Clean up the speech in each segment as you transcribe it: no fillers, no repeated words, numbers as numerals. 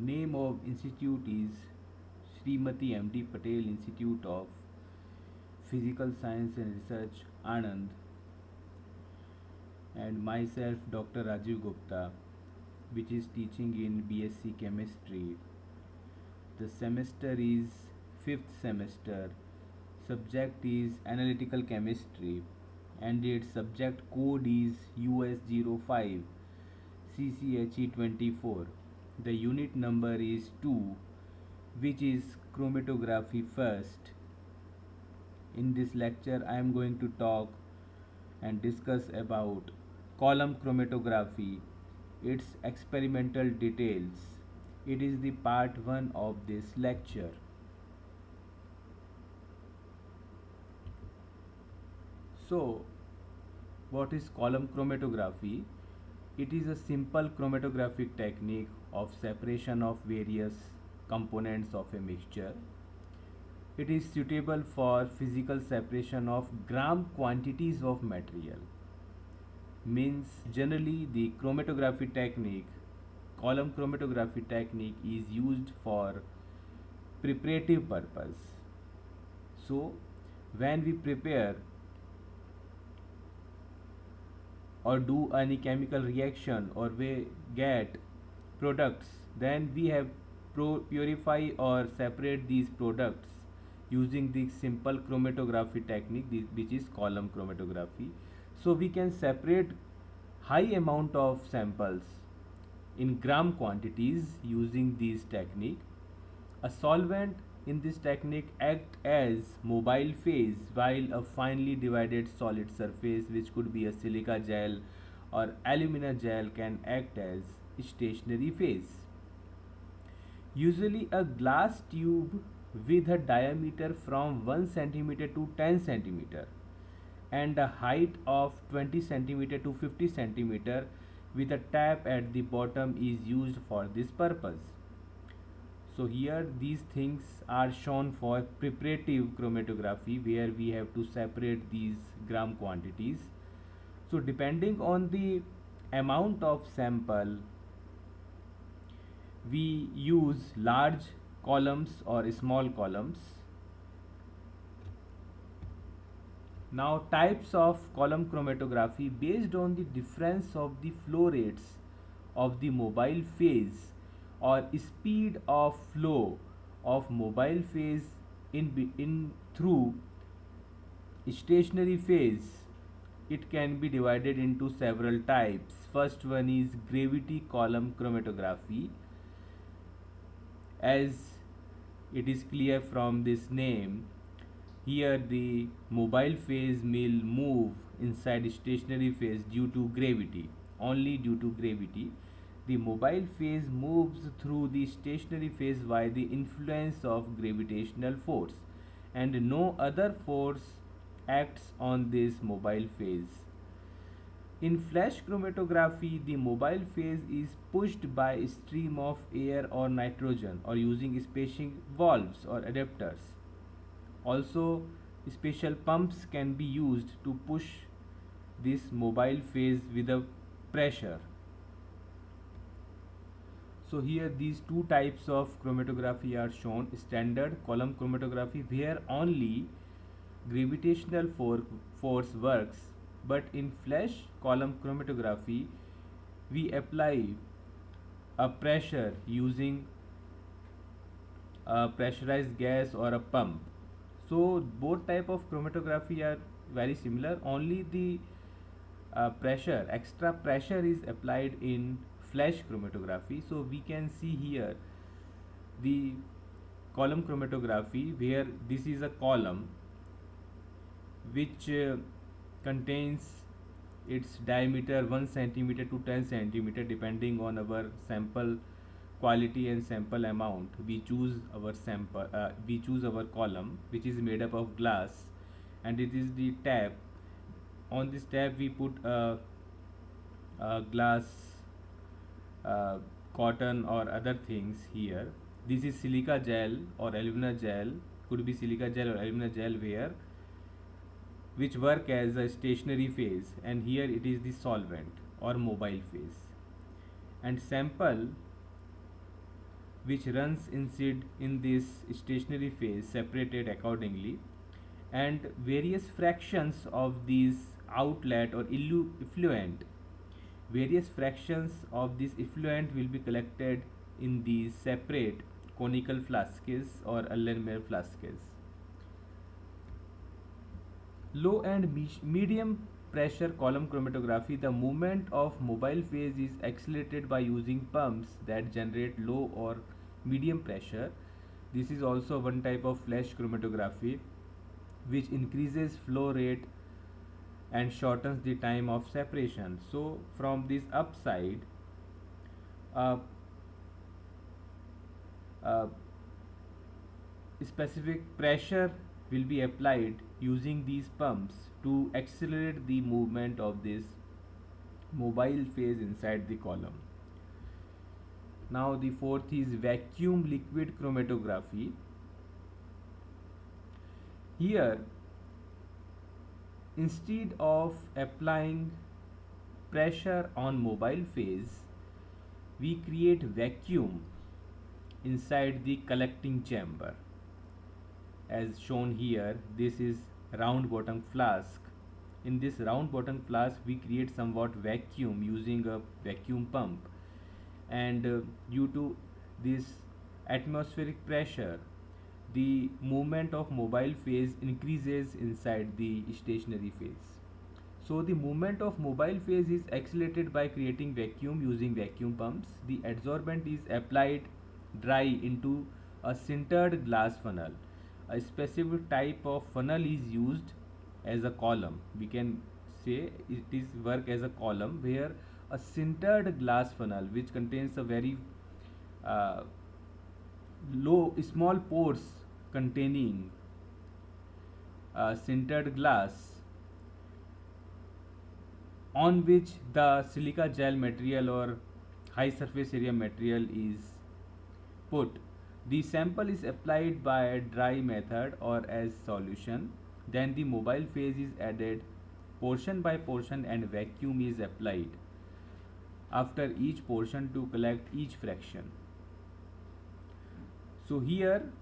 Name of institute is Srimati M.D. Patel Institute of Physical Science and Research, Anand, and myself, Dr. Rajiv Gupta, which is teaching in BSc Chemistry. The semester is fifth semester. Subject is Analytical Chemistry, and its subject code is US05 CCHE24. The unit number is 2, which is chromatography first. In this lecture, I am going to talk and discuss about column chromatography, its experimental details. It is the part 1 of this lecture. So, what is column chromatography? It is a simple chromatographic technique of separation of various components of a mixture. It is suitable for physical separation of gram quantities of material. Means generally the chromatography technique, column chromatography technique is used for preparative purpose. So when we prepare or do any chemical reaction or we get products, then we have purify or separate these products using the simple chromatography technique, which is column chromatography. So we can separate high amount of samples in gram quantities using this technique. A solvent in this technique act as mobile phase, while a finely divided solid surface, which could be a silica gel or alumina gel, can act as stationary phase. Usually a glass tube with a diameter from 1 centimeter to 10 centimeter and a height of 20 centimeter to 50 centimeter with a tap at the bottom is used for this purpose. So here these things are shown for preparative chromatography, where we have to separate these gram quantities. So depending on the amount of sample, we use large columns or small columns. Now types of column chromatography based on the difference of the flow rates of the mobile phase or speed of flow of mobile phase in through stationary phase. It can be divided into several types. First one is gravity column chromatography. As it is clear from this name, here the mobile phase will move inside stationary phase due to gravity. Only due to gravity, the mobile phase moves through the stationary phase by the influence of gravitational force, and no other force acts on this mobile phase. In flash chromatography, the mobile phase is pushed by a stream of air or nitrogen or using special valves or adapters. Also, special pumps can be used to push this mobile phase with a pressure. So here these two types of chromatography are shown. Standard column chromatography, where only gravitational force works, but in flash column chromatography we apply a pressure using a pressurized gas or a pump. So both type of chromatography are very similar, only the extra pressure is applied in flash chromatography. So we can see here the column chromatography, where this is a column which contains its diameter 1 centimeter to 10 centimeter depending on our sample quality and sample amount. We choose our column, which is made up of glass, and it is the tap. On this tap we put a glass, cotton or other things here. This is silica gel or alumina gel, could be silica gel or alumina gel, where which work as a stationary phase, and here it is the solvent or mobile phase. And sample which runs inside in this stationary phase separated accordingly, and various fractions of these outlet or effluent, various fractions of this effluent will be collected in these separate conical flasks or Erlenmeyer flasks. Low and medium pressure column chromatography, the movement of mobile phase is accelerated by using pumps that generate low or medium pressure. This is also one type of flash chromatography which increases flow rate and shortens the time of separation. So from this upside, uh, uh, specific pressure will be applied using these pumps to accelerate the movement of this mobile phase inside the column. Now the fourth is vacuum liquid chromatography. Here, instead of applying pressure on mobile phase, we create vacuum inside the collecting chamber. As shown here, this is round bottom flask. In this round bottom flask, we create somewhat vacuum using a vacuum pump, and due to this atmospheric pressure, the movement of mobile phase increases inside the stationary phase. So the movement of mobile phase is accelerated by creating vacuum using vacuum pumps. The adsorbent is applied dry into a sintered glass funnel. A specific type of funnel is used as a column. We can say it is work as a column, where a sintered glass funnel which contains a very uh, low small pores containing sintered glass, on which the silica gel material or high surface area material is put. The sample is applied by a dry method or as solution. Then the mobile phase is added portion by portion and vacuum is applied after each portion to collect each fraction. So here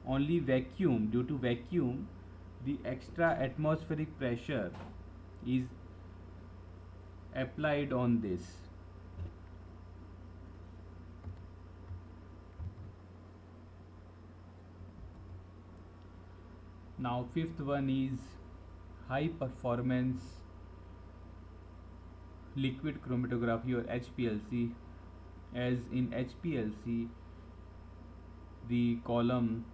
only vacuum, due to vacuum, the extra atmospheric pressure is applied on this. Now fifth one is high performance liquid chromatography or HPLC. As in HPLC, the column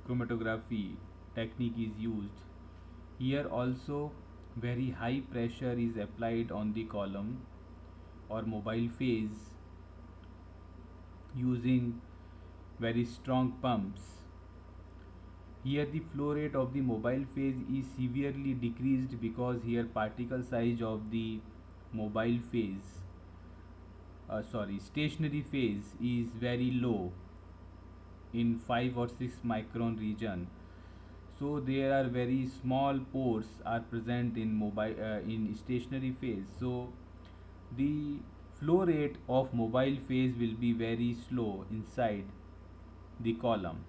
chromatography technique is used. Here also very high pressure is applied on the column or mobile phase using very strong pumps. Here the flow rate of the mobile phase is severely decreased because here particle size of the mobile phase stationary phase is very low in 5 or 6 micron region. So there are very small pores are present in in stationary phase. So the flow rate of mobile phase will be very slow inside the column.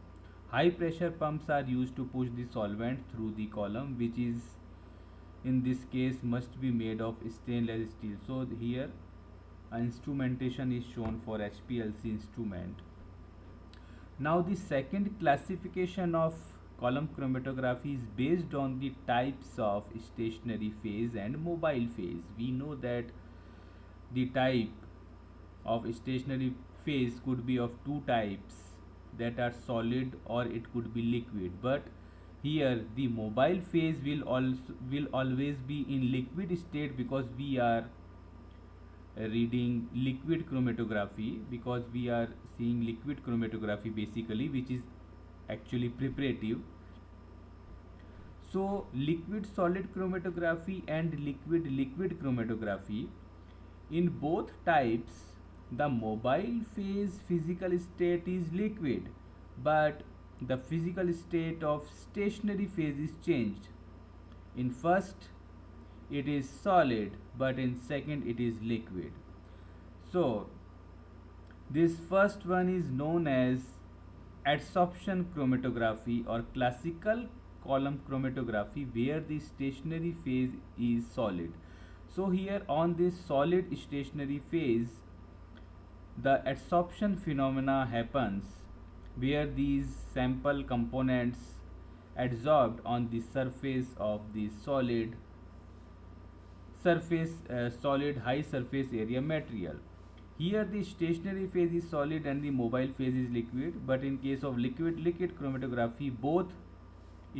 High pressure pumps are used to push the solvent through the column, which is in this case must be made of stainless steel. So here instrumentation is shown for HPLC instrument. Now the second classification of column chromatography is based on the types of stationary phase and mobile phase. We know that the type of stationary phase could be of two types, that are solid or it could be liquid, but here the mobile phase will always be in liquid state because we are reading liquid chromatography, because we are seeing liquid chromatography basically, which is actually preparative. So liquid solid chromatography and liquid liquid chromatography, in both types the mobile phase physical state is liquid, but the physical state of stationary phase is changed. In first it is solid, but in second it is liquid. So This first one is known as adsorption chromatography or classical column chromatography, where the stationary phase is solid. So here on this solid stationary phase, the adsorption phenomena happens where these sample components adsorbed on the surface of the solid high surface area material. Here the stationary phase is solid and the mobile phase is liquid, but in case of liquid chromatography, both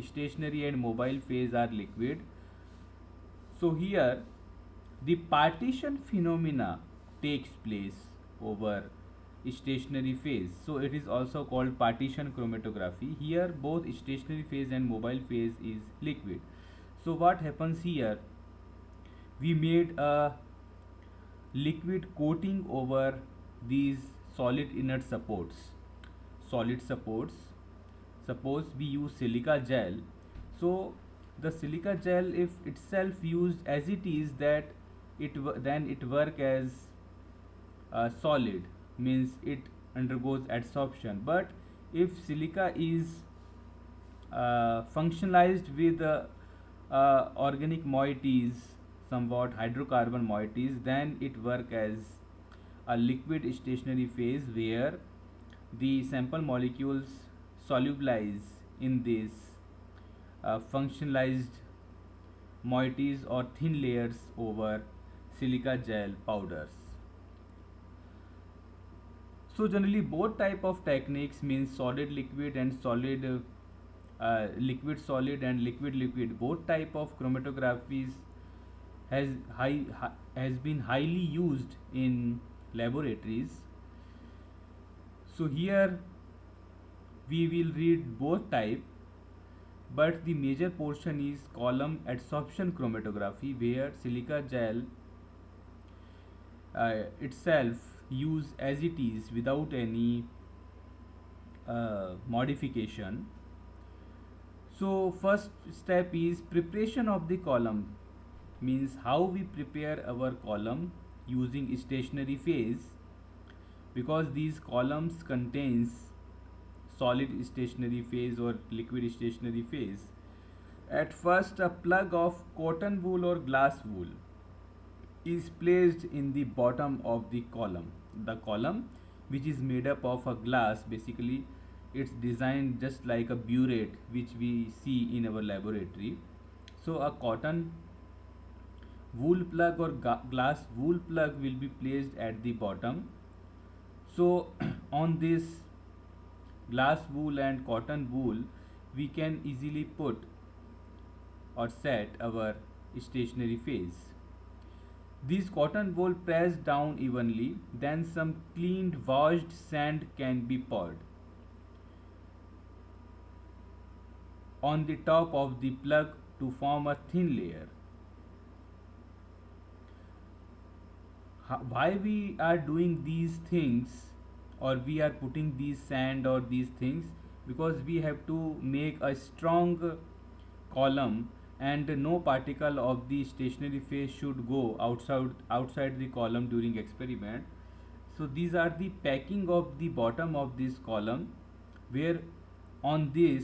stationary and mobile phase are liquid. So here the partition phenomena takes place over stationary phase, so it is also called partition chromatography. Here both stationary phase and mobile phase is liquid. So what happens here, we made a liquid coating over these solid inert supports. Suppose we use silica gel. So the silica gel, if itself used as it is, that then it work as solid, means it undergoes adsorption. But if silica is functionalized with organic moieties, somewhat hydrocarbon moieties, then it work as a liquid stationary phase, where the sample molecules solubilize in this functionalized moieties or thin layers over silica gel powders. So generally both type of techniques, means solid liquid and liquid solid and liquid liquid, both type of chromatographies has has been highly used in laboratories. So here we will read both type, but the major portion is column adsorption chromatography, where silica gel itself use as it is without any modification. So first step is preparation of the column, means how we prepare our column using stationary phase, because these columns contains solid stationary phase or liquid stationary phase. At first, a plug of cotton wool or glass wool is placed in the bottom of the column. The column, which is made up of a glass, basically it's designed just like a burette which we see in our laboratory. So a cotton wool plug or glass wool plug will be placed at the bottom. So on this glass wool and cotton wool, we can easily put or set our stationary phase. This cotton wool pressed down evenly, then some cleaned washed sand can be poured on the top of the plug to form a thin layer. Why we are doing these things, or we are putting these sand or these things? Because we have to make a strong column, and no particle of the stationary phase should go outside the column during experiment. So these are the packing of the bottom of this column, where on this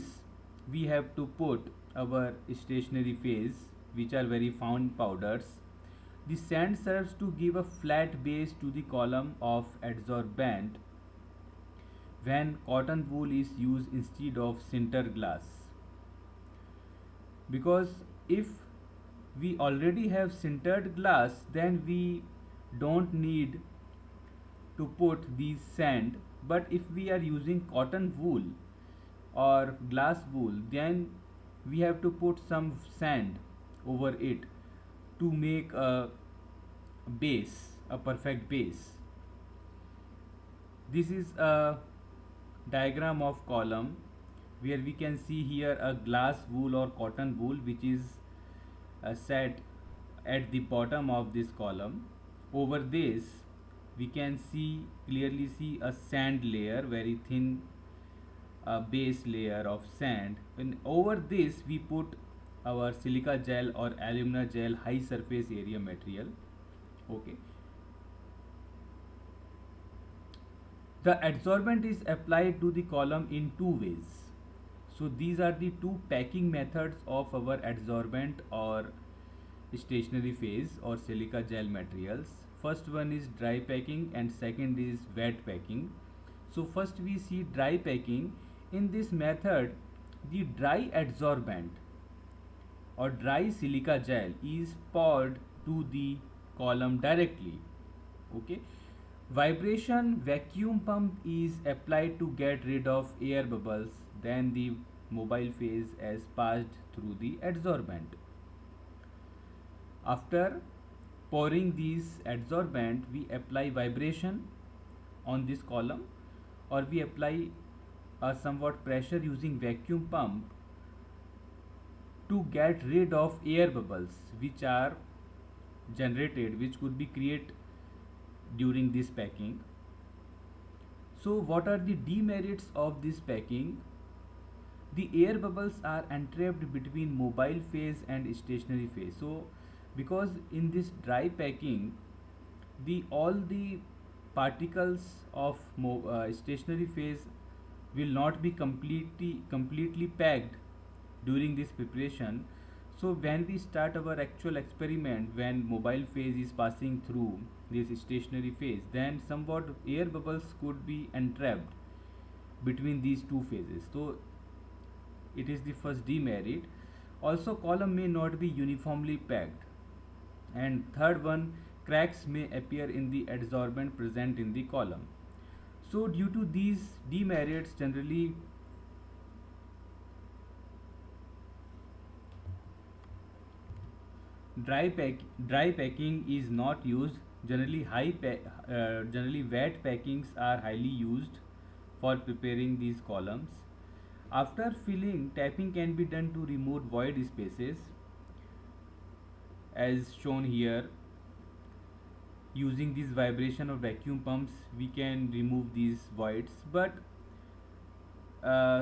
we have to put our stationary phase, which are very fine powders. The sand serves to give a flat base to the column of adsorbent when cotton wool is used instead of sintered glass. Because if we already have sintered glass, then we don't need to put these sand. But if we are using cotton wool or glass wool, then we have to put some sand over it to make a base, a perfect base. This is a diagram of column, where we can see here a glass wool or cotton wool which is set at the bottom of this column. Over this we can clearly see a sand layer, very thin base layer of sand, and over this we put our silica gel or alumina gel high surface area material. Okay, The adsorbent is applied to the column in two ways. So these are the two packing methods of our adsorbent or stationary phase or silica gel materials. First one is dry packing and second is wet packing. So first we see dry packing. In this method, the dry adsorbent or dry silica gel is poured to the column directly. Okay. Vibration vacuum pump is applied to get rid of air bubbles. Then the mobile phase has passed through the adsorbent. After pouring these adsorbent, we apply vibration on this column, or we apply a somewhat pressure using vacuum pump to get rid of air bubbles which are generated, which could be created during this packing. So what are the demerits of this packing? The air bubbles are entrapped between mobile phase and stationary phase. So because in this dry packing, the all the particles of stationary phase will not be completely packed during this preparation. So when we start our actual experiment, when mobile phase is passing through this stationary phase, then somewhat air bubbles could be entrapped between these two phases. So it is the first demerit. Also, column may not be uniformly packed. And third one, cracks may appear in the adsorbent present in the column. So due to these demerits, generally dry packing is not used. Generally wet packings are highly used for preparing these columns. After filling, tapping can be done to remove void spaces as shown here. Using this vibration of vacuum pumps, we can remove these voids, but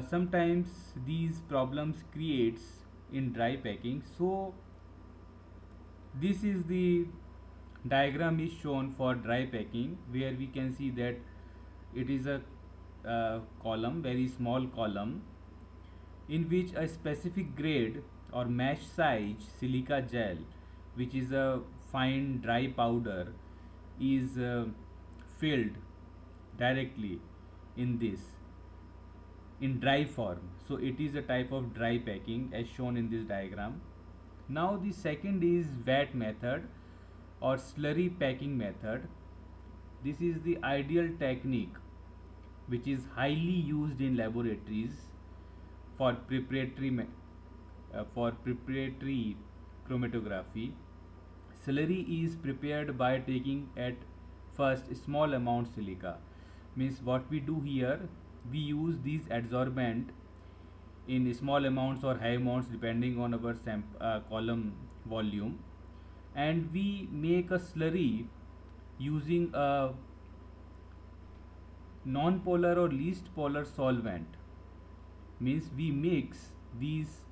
sometimes these problems creates in dry packing. So this is the diagram is shown for dry packing, where we can see that it is a column, very small column, in which a specific grade or mesh size silica gel, which is a fine dry powder, is filled directly in this in dry form. So it is a type of dry packing as shown in this diagram. Now the second is wet method or slurry packing method. This is the ideal technique which is highly used in laboratories for preparatory chromatography. Slurry is prepared by taking at first small amount silica. Means what we do here, we use these adsorbent in small amounts or high amounts depending on our column volume, and we make a slurry using a non-polar or least polar solvent. Means we mix these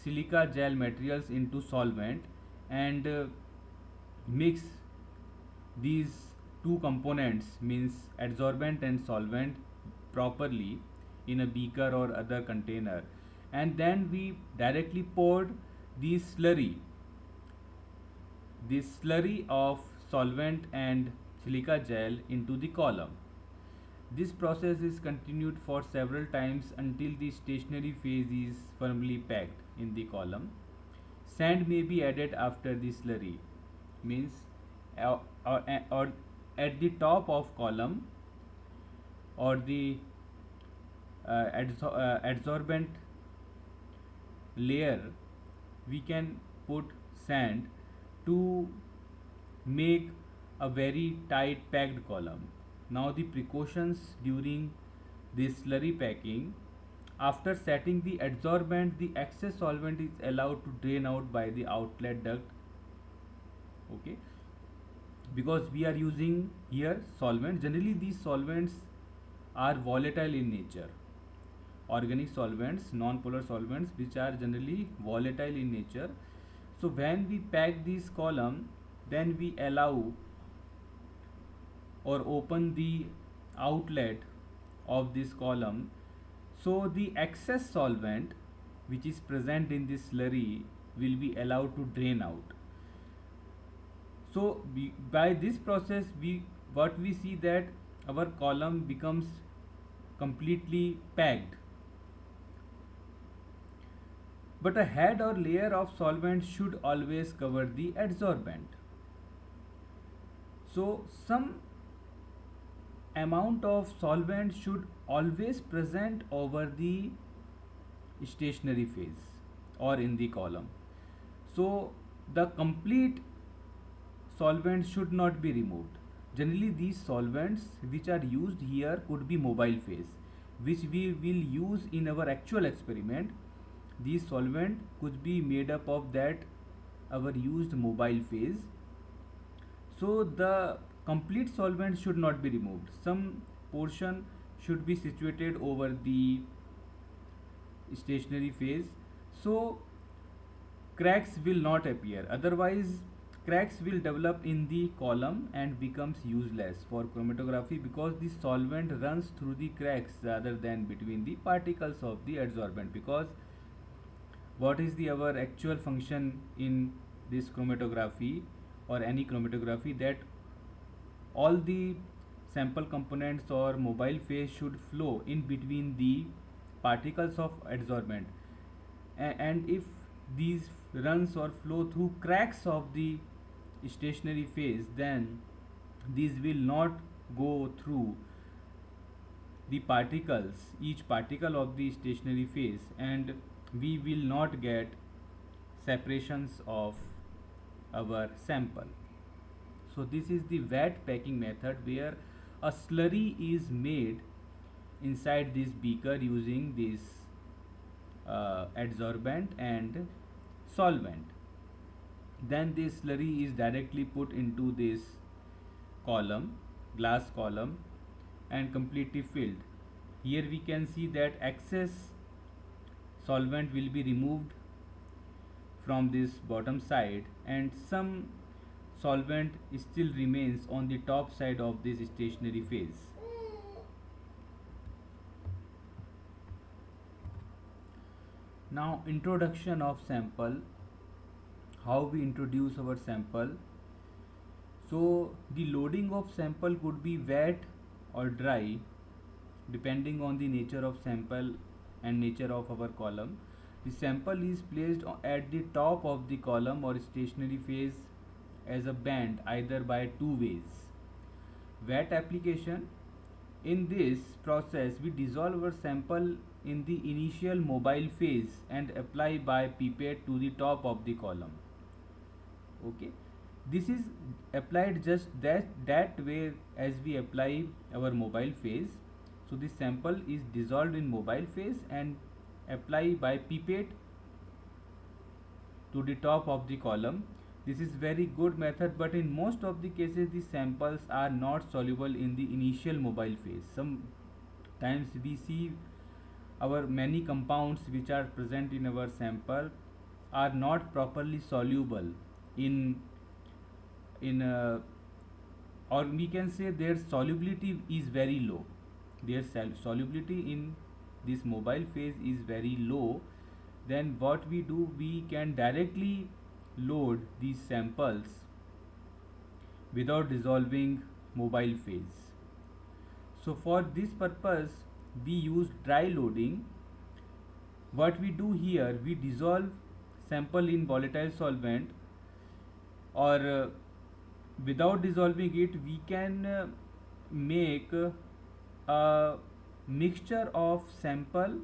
silica gel materials into solvent and mix these two components, means adsorbent and solvent, properly in a beaker or other container, and then we directly poured this slurry of solvent and silica gel into the column. This process is continued for several times until the stationary phase is firmly packed in the column. Sand may be added after the slurry, means or at the top of column, or the adsorbent layer we can put sand to make a very tight packed column. Now the precautions during this slurry packing: after setting the adsorbent, the excess solvent is allowed to drain out by the outlet duct. Okay, because we are using here solvent. Generally these solvents are volatile in nature, organic solvents, non-polar solvents, which are generally volatile in nature. So when we pack this column, then we allow or open the outlet of this column, so the excess solvent which is present in this slurry will be allowed to drain out. So by this process we what we see that our column becomes completely packed, but a head or layer of solvent should always cover the adsorbent. So some amount of solvent should always present over the stationary phase or in the column. So the complete solvent should not be removed. Generally these solvents which are used here could be mobile phase, which we will use in our actual experiment. These solvent could be made up of that our used mobile phase. So the complete solvent should not be removed. Some portion should be situated over the stationary phase, so cracks will not appear. Otherwise cracks will develop in the column and becomes useless for chromatography, because the solvent runs through the cracks rather than between the particles of the adsorbent. Because what is the our actual function in this chromatography or any chromatography, that all the sample components or mobile phase should flow in between the particles of adsorbent, and if these runs or flow through cracks of the stationary phase, then these will not go through the particles, each particle of the stationary phase, and we will not get separations of our sample. So this is the wet packing method, where a slurry is made inside this beaker using this adsorbent and solvent. Then this slurry is directly put into this column, glass column, and completely filled. Here we can see that excess solvent will be removed from this bottom side, and some solvent still remains on the top side of this stationary phase. Now introduction of sample, how we introduce our sample. So the loading of sample could be wet or dry depending on the nature of sample and nature of our column. The sample is placed at the top of the column or stationary phase as a band either by two ways. Wet application. In this process we dissolve our sample in the initial mobile phase and apply by pipette to the top of the column. Okay, this is applied just that way as we apply our mobile phase. So this sample is dissolved in mobile phase and apply by pipette to the top of the column. This is very good method, but in most of the cases the samples are not soluble in the initial mobile phase. Sometimes we see our many compounds which are present in our sample are not properly soluble in or we can say their solubility is very low. Their solubility in this mobile phase is very low. Then what we do, we can directly load these samples without dissolving mobile phase. So for this purpose we use dry loading. What we do here, we dissolve sample in volatile solvent, or without dissolving it we can make a mixture of sample,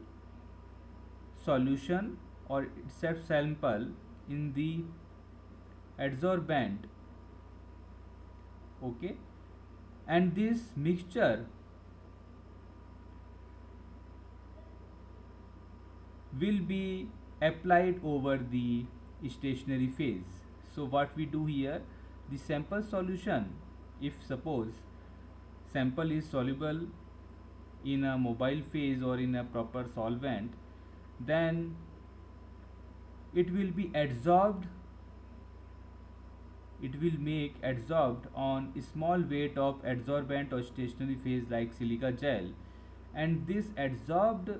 solution or itself sample in the adsorbent. Okay, and this mixture will be applied over the stationary phase. So what we do here, the sample solution, if suppose sample is soluble in a mobile phase or in a proper solvent, then it will be adsorbed it will make adsorbed on small weight of adsorbent or stationary phase like silica gel, and this adsorbed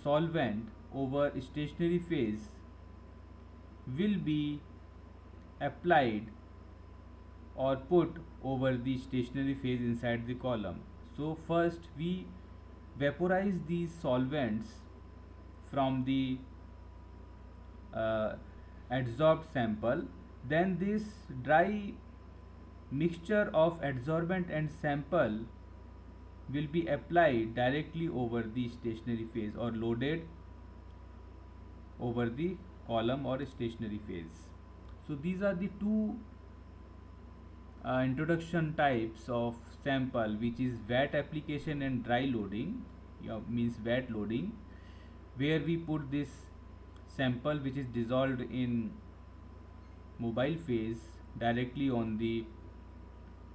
solvent over stationary phase will be applied or put over the stationary phase inside the column. So first we vaporize these solvents from the uh, adsorbed sample. Then this dry mixture of adsorbent and sample will be applied directly over the stationary phase or loaded over the column or stationary phase. So these are the two introduction types of sample, which is wet application and dry loading, means wet loading, where we put this sample which is dissolved in mobile phase directly on the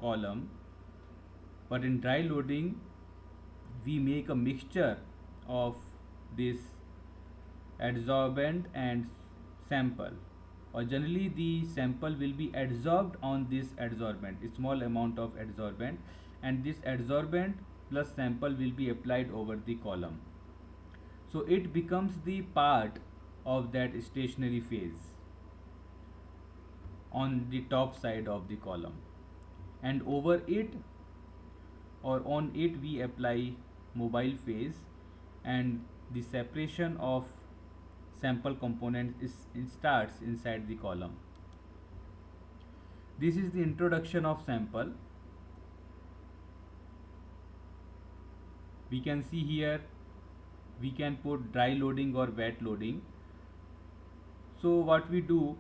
column. But in dry loading we make a mixture of this adsorbent and sample, or generally the sample will be adsorbed on this adsorbent, a small amount of adsorbent, and this adsorbent plus sample will be applied over the column. So it becomes the part of that stationary phase on the top side of the column, and over it or on it we apply mobile phase, and the separation of sample component starts inside the column. This is the introduction of sample. We can see here we can put dry loading or wet loading. So what we do,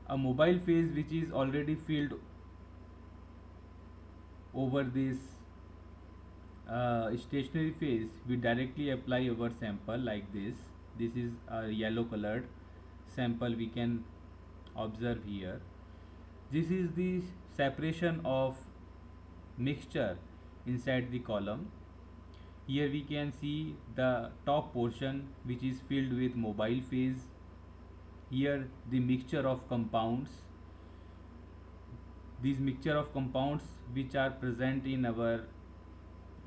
a mobile phase which is already filled over this stationary phase, we directly apply our sample like this. This is a yellow colored sample we can observe here. This is the separation of mixture inside the column. Here we can see the top portion which is filled with mobile phase. Here the mixture of compounds, these mixture of compounds which are present in our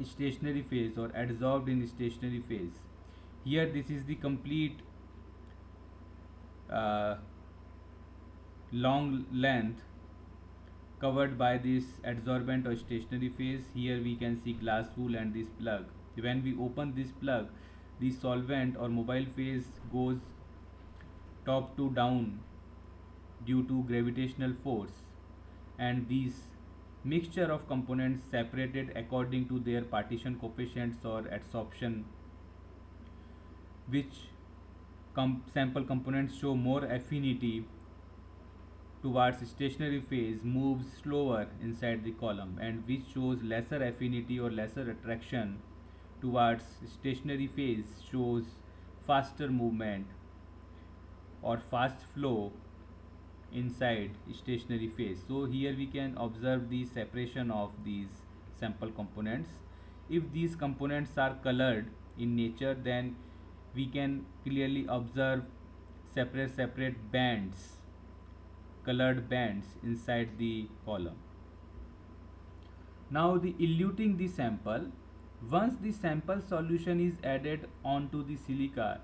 stationary phase or adsorbed in stationary phase. Here this is the complete long length covered by this adsorbent or stationary phase. Here we can see glass wool and this plug. When we open this plug, the solvent or mobile phase goes top to down due to gravitational force, and these mixture of components separated according to their partition coefficients or adsorption, which sample components show more affinity towards stationary phase moves slower inside the column, and which shows lesser affinity or lesser attraction towards stationary phase shows faster movement or fast flow inside stationary phase. So here we can observe the separation of these sample components. If these components are colored in nature, then we can clearly observe separate bands, colored bands inside the column. Now the eluting the sample. Once the sample solution is added onto the silica,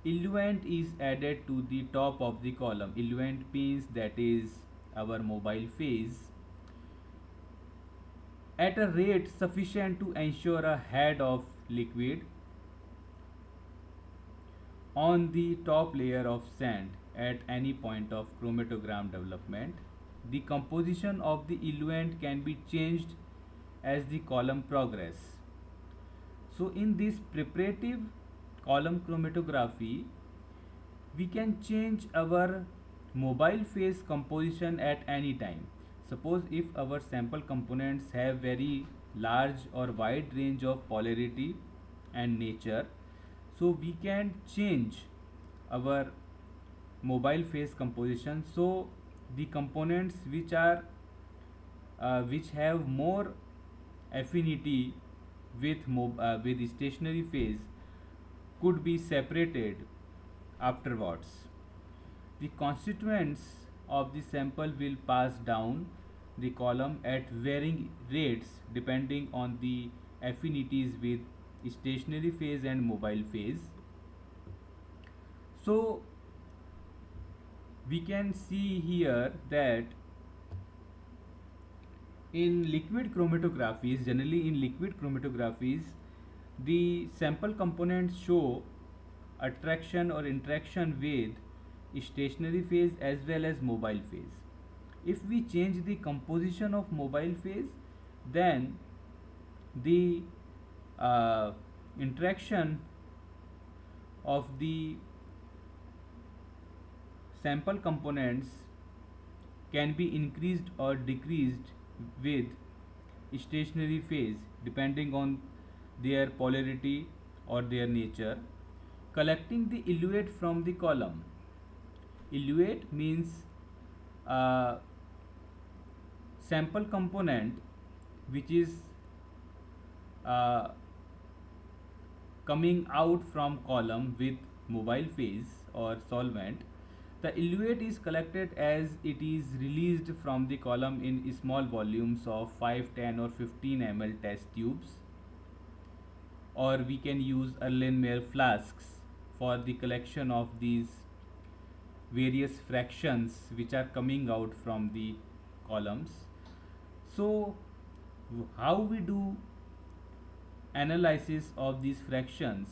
eluent is added to the top of the column. Eluent means that is our mobile phase at a rate sufficient to ensure a head of liquid on the top layer of sand at any point of chromatogram development. The composition of the eluent can be changed as the column progress. So in this preparative column chromatography, we can change our mobile phase composition at any time. Suppose if our sample components have very large or wide range of polarity and nature, so we can change our mobile phase composition, so the components which are which have more affinity with stationary phase could be separated afterwards. The constituents of the sample will pass down the column at varying rates depending on the affinities with stationary phase and mobile phase. So we can see here that in liquid chromatographies, generally in liquid chromatographies, the sample components show attraction or interaction with stationary phase as well as mobile phase. If we change the composition of mobile phase, then the uh, interaction of the sample components can be increased or decreased with stationary phase depending on their polarity or their nature. Collecting the eluate from the column. Eluate means sample component which is uh, coming out from column with mobile phase or solvent. The eluate is collected as it is released from the column in small volumes of 5, 10 or 15 ml test tubes, or we can use Erlenmeyer flasks for the collection of these various fractions which are coming out from the columns. So how we do analysis of these fractions?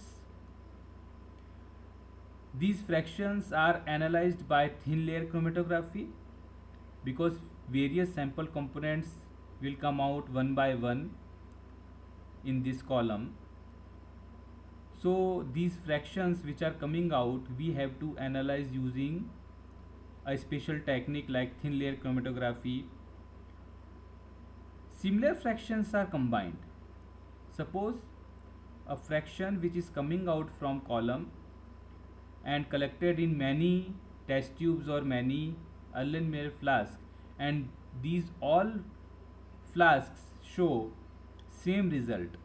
These fractions are analyzed by thin layer chromatography because various sample components will come out one by one in this column. So these fractions which are coming out, we have to analyze using a special technique like thin layer chromatography. Similar fractions are combined. Suppose a fraction which is coming out from column and collected in many test tubes or many Erlenmeyer flasks, and these all flasks show same result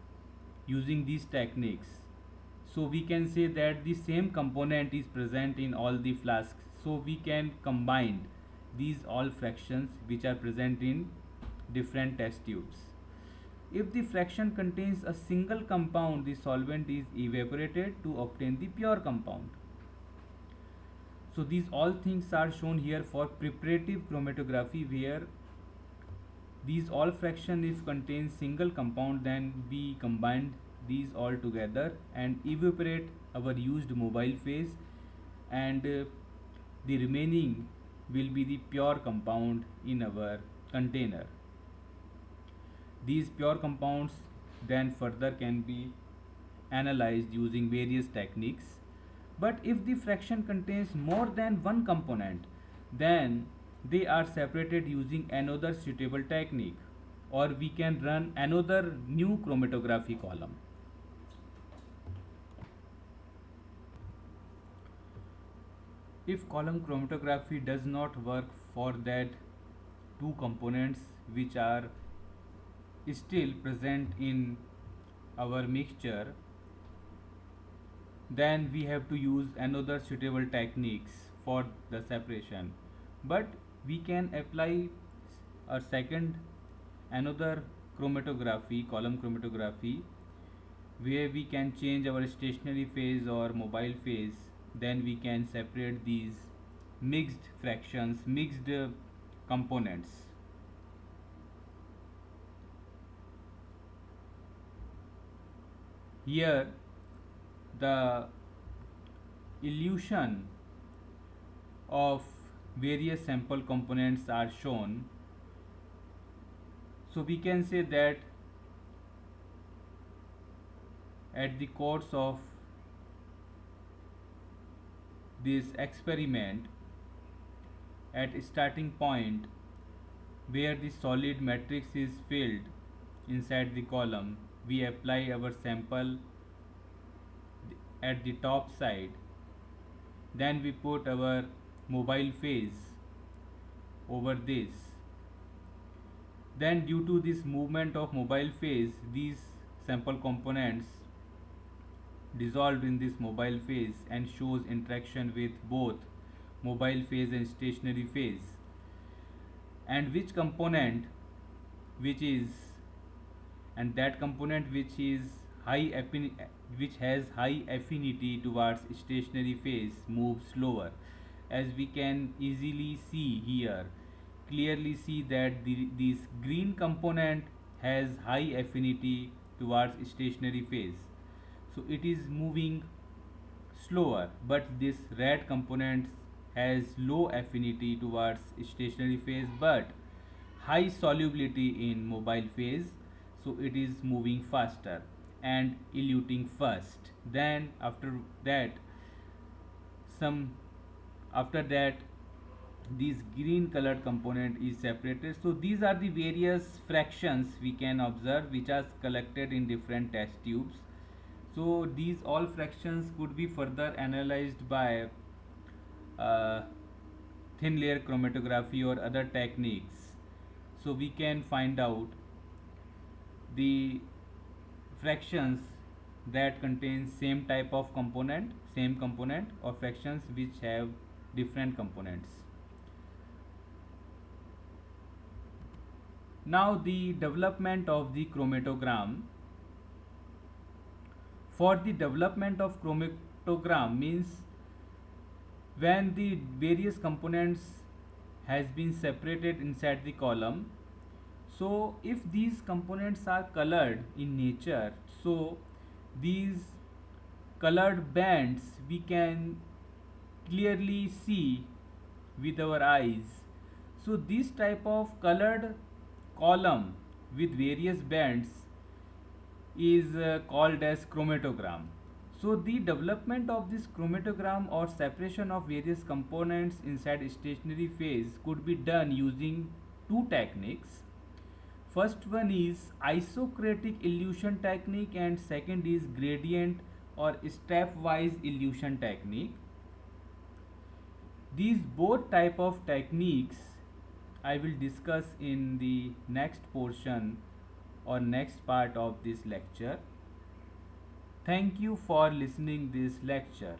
using these techniques. So we can say that the same component is present in all the flasks. So we can combine these all fractions which are present in different test tubes. If the fraction contains a single compound, the solvent is evaporated to obtain the pure compound. So these all things are shown here for preparative chromatography, where these all fraction if contains single compound, then we combine these all together and evaporate our used mobile phase, and the remaining will be the pure compound in our container. These pure compounds then further can be analyzed using various techniques. But if the fraction contains more than one component, then they are separated using another suitable technique, or we can run another new chromatography column. If column chromatography does not work for that two components which are still present in our mixture, then we have to use another suitable techniques for the separation. But we can apply a second another chromatography, column chromatography, where we can change our stationary phase or mobile phase. Then we can separate these mixed fractions, mixed components. Here the elution of various sample components are shown. So we can say that at the course of this experiment, at starting point where the solid matrix is filled inside the column, we apply our sample at the top side. Then we put our mobile phase over this. Then due to this movement of mobile phase, these sample components dissolved in this mobile phase and shows interaction with both mobile phase and stationary phase, and which component which is and that component which is which has high affinity towards stationary phase moves slower. As we can easily see here, clearly see that this green component has high affinity towards stationary phase, so it is moving slower, but this red component has low affinity towards stationary phase but high solubility in mobile phase, so it is moving faster and eluting first. Then that some after that this green colored component is separated. So these are the various fractions we can observe which are collected in different test tubes. So these all fractions could be further analyzed by uh, thin layer chromatography or other techniques. So we can find out the fractions that contain same component, or fractions which have different components. Now the development of the chromatogram. For the development of chromatogram means when the various components has been separated inside the column. So if these components are colored in nature, so these colored bands we can clearly see with our eyes. So this type of colored column with various bands is called as chromatogram. So the development of this chromatogram or separation of various components inside stationary phase could be done using two techniques. First one is isocratic elution technique and second is gradient or stepwise elution technique. These both type of techniques I will discuss in the next portion or next part of this lecture. Thank you for listening this lecture.